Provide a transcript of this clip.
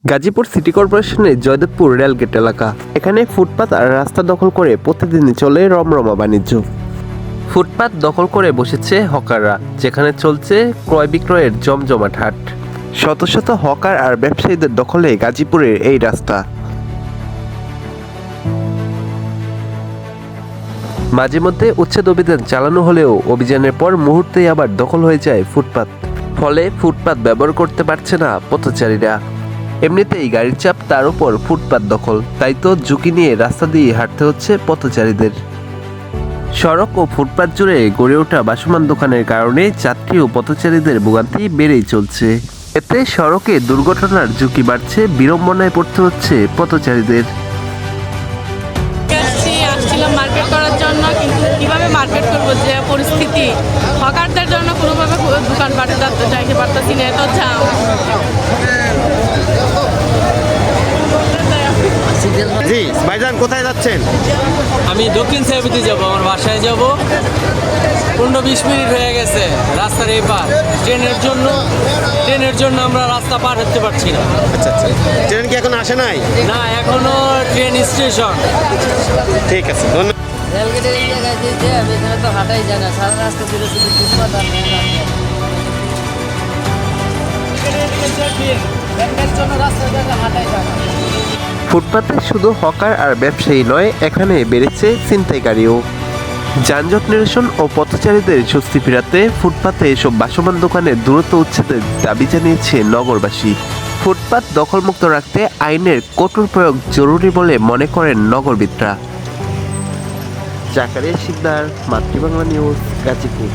Gazipur city কর্পোরেশনের Joydebpur rail gate এলাকা। এখানে ফুটপাত আর রাস্তা দখল করে প্রতিদিনই চলে রমরমা বাণিজ্য। ফুটপাত দখল করে বসেছে হকাররা, যেখানে চলছে ক্রয় বিক্রয়ের জমজমাট হাট। শত শত হকার আর ব্যবসায়ীদের দখলে গাজীপুরের এই রাস্তা। মাঝে মধ্যে উচ্ছেদ অভিযান চালানো হলেও অভিযানের পর মুহূর্তেই আবার দখল হয়ে যায় ফুটপাত। ফলে ফুটপাত ব্যবহার করতে পারছে না পথচারীরা। এমনিতেই গাড়ির চাপ, তার উপর ফুটপাত দখল, তাই তো ঝুঁকি নিয়ে রাস্তা দিয়ে হাঁটতে হচ্ছে পথচারীদের। সড়ক ও ফুটপাত জুড়ে গড়ে ওঠা ভাসমান দোকানের কারণে যাত্রী ও পথচারীদের ভোগান্তি বেড়েই চলছে। এতে সড়কে দুর্ঘটনার ঝুঁকি বাড়ছে, বিড়ম্বনায় পড়তে হচ্ছে পথচারীদের। আসছিলাম মার্কেট করার জন্য, কিন্তু কিভাবে মার্কেট করবো যে পরিস্থিতি, হকারদের জন্য কোনোভাবে দোকানপাটে যাইতে পারতেছি না, এত জাম। জি ভাইজান, কোথায় যাচ্ছেন? আমি দক্ষিণ সাইবিতে যাব, আমার বাসায় যাব। 15-20 মিনিট হয়ে গেছে রাস্তার এই পার। ট্রেনের জন্য আমরা রাস্তা পার হতে পারছি না। আচ্ছা আচ্ছা, ট্রেন কি এখন আসে নাই? না, এখনো ট্রেন স্টেশন। ঠিক আছে, ধন্যবাদ। রেলগেটের এই জায়গায় যে আমি এখানে তো হাঁটাই যায় না, সারা রাস্তা ছিল শুধু ফুটপাত আর মেন ফুটপাতে শুধু হকার আর ব্যবসায়ী নয়, এখানে বেড়েছে ছিনতাইকারীও। যানজট নিরসন ও পথচারীদের স্বস্তি ফেরাতে ফুটপাতে এসব ভাসমান দোকানের দূরত্ব উচ্ছেদের দাবি জানিয়েছে নগরবাসী। ফুটপাত দখলমুক্ত রাখতে আইনের কঠোর প্রয়োগ জরুরি বলে মনে করেন নগরবিদরা। জাকারিয়া শিকদার, মাতৃবাংলা নিউজ, গাজীপুর।